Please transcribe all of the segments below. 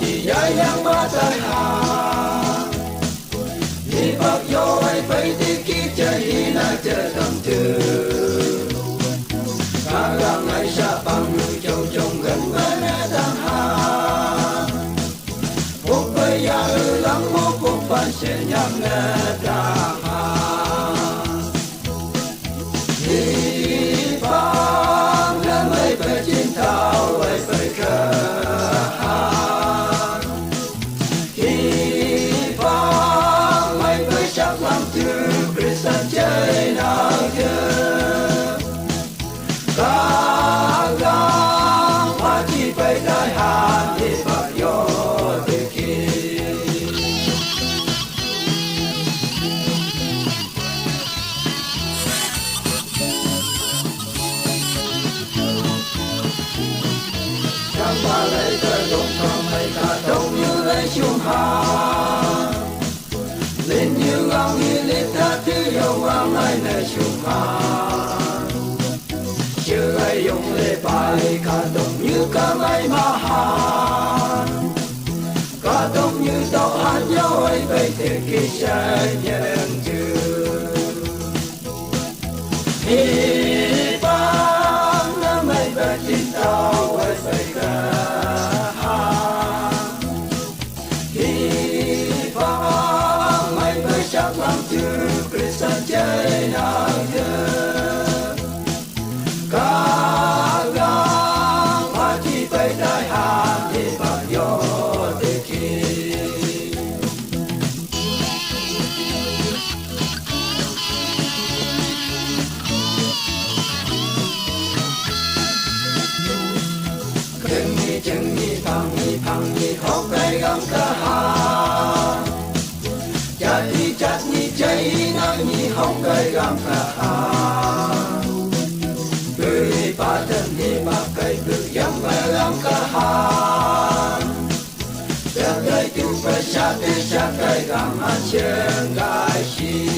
chỉ ya yang ma tai ha ni bak yo ai pai ti ki cha hi na cha tâm tư ca ga ngai sa bang nu châu trong gần ba na tam ha phúc bây ya lăng mo phúc ban se nhang na ta ha ni bang la mai pa chin tao ai pai ka ba lấy tới lúc không hay cả đông như lấy chung hà lên như ngang như lên ta thứ yêu ngang ai nơi chung hà chưa ai dùng lệ bài cả đông như cả ngày mà hà cả đông như tàu hát nhau ấy bây thế khi sẽ nhận chưa hi bang na mai ba tin tao ấy bây cả làm từ Krishna chơi nào giờ cả gang hoa chi bay đại hà đi vào gió để khi chân đi phăng đi hốc cây gam cả hà chát ni cháy nắng ni hong cây gam cả hà cười ba thân ni ba cây cười yam ba gam cả hà cây tu ba sát cây gam an chen gai chi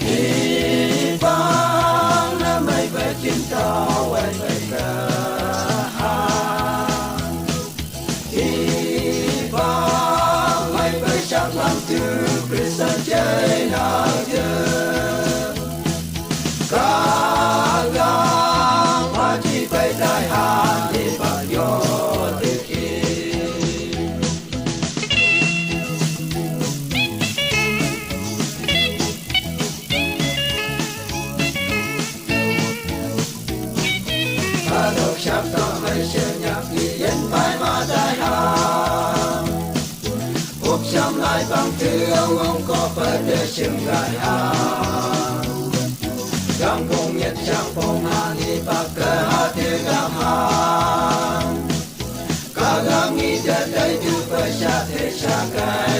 hi bang na mai ba chin tao ai ba cả làm từ Krishna chơi nào giờ cả gang hoa chi bay đại hà đi vào gió từ khi ta đọc sắp ta hay sẽ nhạc gì đến bay mà đại hà chăm lại bằng thương ông có phải để chừng gai hà gam cùng nhật trang phong hà đi bạc cơ hà thế gam hà cả gam nghĩ đến đây từ phải xa thế xa cái